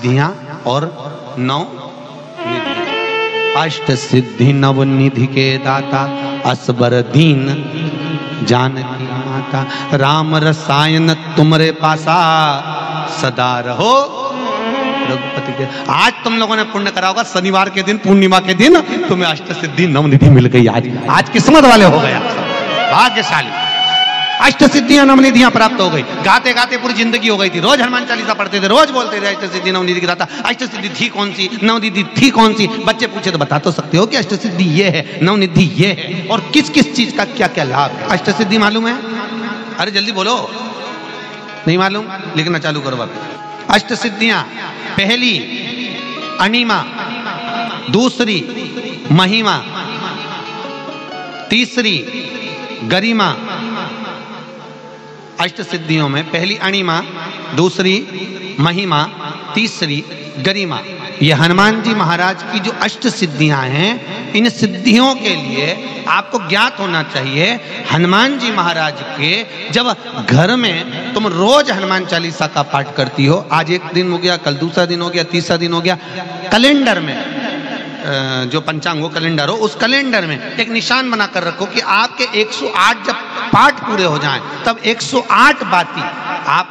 सिद्धियां और 9 निधियां। अष्ट सिद्धि नव निधि के दाता, असबर दीन जानकी माता। राम रसायन तुमरे पासा, सदा रहो रघुपति के। आज तुम लोगों ने पुण्य करा होगा, शनिवार के दिन पूर्णिमा के दिन तुम्हें अष्ट सिद्धि नव निधि मिल गई। आज किस्मत वाले हो गया, भाग्यशाली। अष्ट सिद्धियां नव निधियां प्राप्त हो गई। गाते गाते पूरी जिंदगी हो गई थी, रोज हनुमान चालीसा पढ़ते थे, रोज बोलते थे अष्ट सिद्धि नव निधि की दाता। अष्ट सिद्धि थी कौन सी, नव निधि थी कौन सी? बच्चे पूछे तो बता तो सकते हो कि अष्ट सिद्धि ये है, नव निधि ये है, और किस किस चीज का क्या क्या लाभ है। अष्ट सिद्धि मालूम है? अरे जल्दी बोलो, नहीं मालूम? लिखना चालू करो वापस। अष्ट सिद्धियां, पहली अणिमा, दूसरी महिमा, तीसरी गरिमा। अष्ट सिद्धियों में पहली अणिमा, दूसरी महिमा, तीसरी गरिमा। ये हनुमान जी महाराज की जो अष्ट सिद्धियां हैं, इन सिद्धियों के लिए आपको ज्ञात होना चाहिए, हनुमान जी महाराज के जब घर में तुम रोज हनुमान चालीसा का पाठ करती हो, आज एक दिन हो गया, कल दूसरा दिन हो गया, तीसरा दिन हो गया, कैलेंडर में जो पंचांगो कैलेंडर हो, उस कैलेंडर में एक निशान बनाकर रखो कि आपके 108 जब पाठ पूरे हो जाएं, तब 108 बाती आप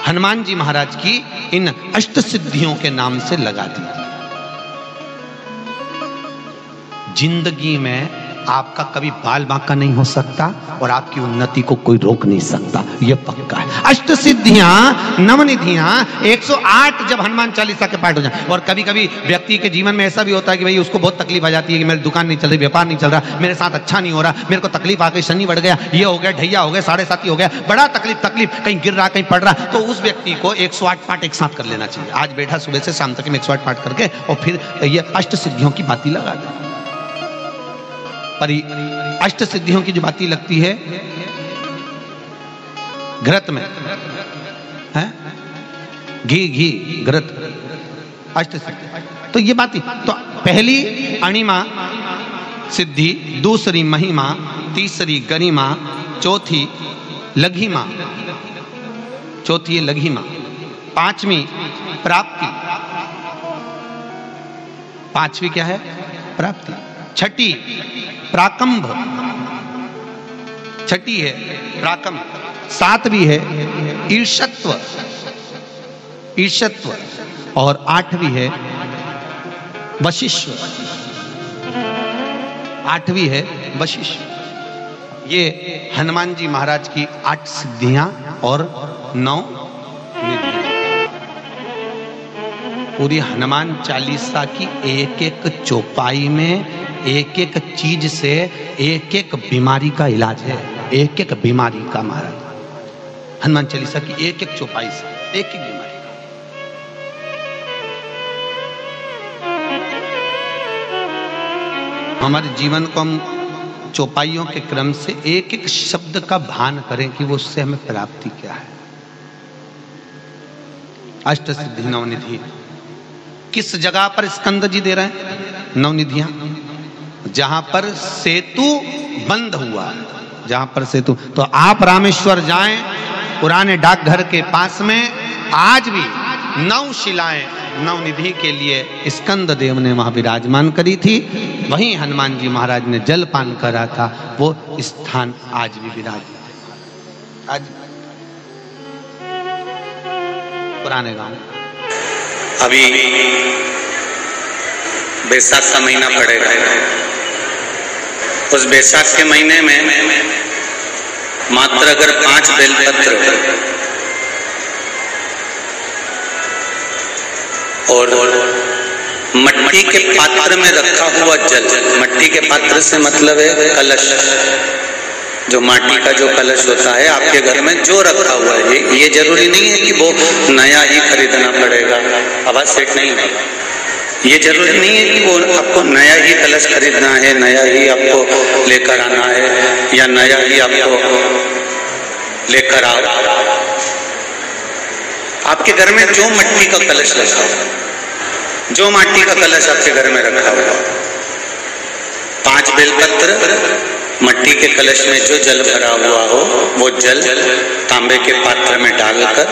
हनुमान जी महाराज की इन अष्ट सिद्धियों के नाम से लगा दीजिए। जिंदगी में आपका कभी बाल बांका नहीं हो सकता और आपकी उन्नति को कोई रोक नहीं सकता, यह पक्का है। अष्ट सिद्धियां नवनिधियां 108 जब हनुमान चालीसा के पाठ हो जाए। और कभी कभी व्यक्ति के जीवन में ऐसा भी होता है कि भाई उसको बहुत तकलीफ आ जाती है कि मेरी दुकान नहीं चल रही, व्यापार नहीं चल रहा, मेरे साथ अच्छा नहीं हो रहा, मेरे को तकलीफ आ गई, शनि बढ़ गया, ये हो गया, ढैया हो गया, 7.5 हो गया, बड़ा तकलीफ, कहीं गिर रहा, कहीं पड़ रहा। तो उस व्यक्ति को 108 पाठ एक साथ कर लेना चाहिए। आज बैठा सुबह से शाम तक 108 पाठ करके और फिर ये अष्ट सिद्धियों की बाती लगा दे। पर अष्ट सिद्धियों की जो बाती लगती है घृत में है, घी घृत, अष्ट सिद्धि। तो ये बाती, तो पहली अणिमा सिद्धि, दूसरी महिमा, तीसरी गरिमा, चौथी लघिमा, चौथी है लघिमा, पांचवी प्राप्ति, पांचवी क्या है? प्राप्ति। छठी प्राकंभ, छठी है प्राकंभ। सातवीं है ईर्षत्व, ईर्षत्व, और आठवीं है वशिष्व, आठवीं है वशिष्व। ये हनुमान जी महाराज की 8 सिद्धियां और 9 निधियां। पूरी हनुमान चालीसा की एक एक चौपाई में एक एक चीज से एक एक बीमारी का इलाज है, एक एक बीमारी का। महाराज हनुमान चालीसा की एक एक चौपाई से एक एक बीमारी का। हमारे जीवन को हम चौपाइयों के क्रम से एक एक शब्द का भान करें कि वो उससे हमें प्राप्ति क्या है। अष्ट सिद्धि नवनिधि किस जगह पर स्कंद जी दे रहे हैं? नवनिधियां जहां पर सेतु बंद हुआ, जहां पर सेतु। तो आप रामेश्वर जाएं, पुराने डाकघर के पास में आज भी 9 शिलाएं नवनिधि के लिए स्कंद देव ने वहां विराजमान करी थी। वहीं हनुमान जी महाराज ने जलपान करा था, वो स्थान आज भी विराजमान। आज पुराने गांव अभी बैसाख का महीना पड़ेगा, उस बैसाख के महीने में मात्र अगर 5 बेलपत्र और मट्टी के पात्र में रखा हुआ जल, मट्टी के पात्र से मतलब है कलश, जो माटी का जो कलश होता है आपके घर में जो रखा हुआ है, ये जरूरी नहीं है कि वो नया ही खरीदना पड़ेगा। आवाज सेट नहीं है। ये जरूरी नहीं है कि वो आपको नया ही कलश खरीदना है, नया ही आपको लेकर आना है, या नया ही आपको लेकर आओ। आपके घर में जो मिट्टी का कलश रखा हुआ, जो माटी का कलश आपके घर में रखा हुआ, 5 बेलपत्र, मट्टी के कलश में जो जल भरा हुआ हो, वो जल तांबे के पात्र में डालकर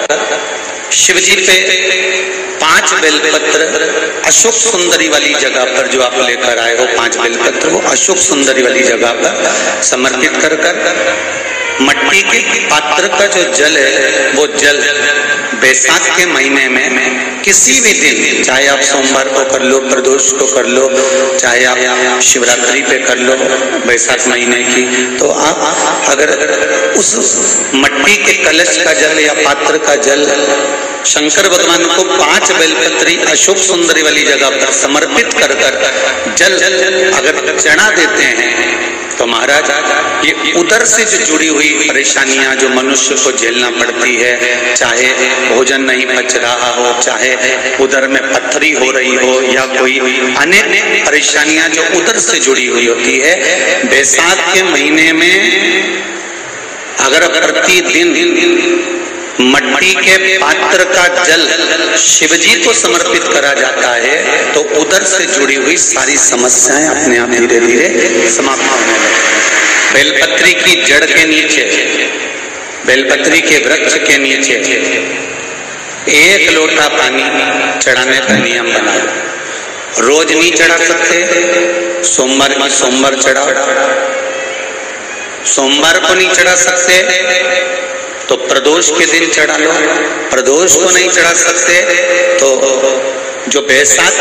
शिव जी पे 5 5 बेलपत्र अशोक सुंदरी वाली जगह पर जो आप लेकर आए हो, 5 बेलपत्र वो अशोक सुंदरी वाली जगह पर समर्पित कर मट्टी के पात्र का जो जल है वो जल बैसाख के महीने में किसी भी दिन, चाहे आप सोमवार को कर लो, प्रदोष को कर लो, चाहे आप शिवरात्रि पे कर लो बैसाख महीने की, तो आप अगर उस मट्टी के कलश का जल या पात्र का जल शंकर भगवान को 5 बेलपत्री अशोक सुंदरी वाली जगह पर समर्पित कर जल अगर चढ़ा देते हैं तो महाराज ये उदर से जो जुड़ी हुई परेशानियां जो मनुष्य को झेलना पड़ती है, चाहे भोजन नहीं पच रहा हो, चाहे उदर में पत्थरी हो रही हो, या कोई अनेक परेशानियां जो उदर से जुड़ी हुई होती है, बैसाख के महीने में अगर प्रतिदिन मट्टी के पात्र का जल शिवजी को समर्पित करा जाता है तो उदर से जुड़ी हुई सारी समस्याएं अपने आप धीरे धीरे समाप्त होने लगती। बेलपत्री की जड़ के नीचे, बेलपत्री के वृक्ष के नीचे 1 लोटा पानी चढ़ाने का नियम बना। रोज नहीं चढ़ा सकते, सोमवार चढ़ाओ, सोमवार को नहीं चढ़ा सकते तो प्रदोष के दिन चढ़ा लो, प्रदोष को नहीं चढ़ा सकते तो जो बैसाख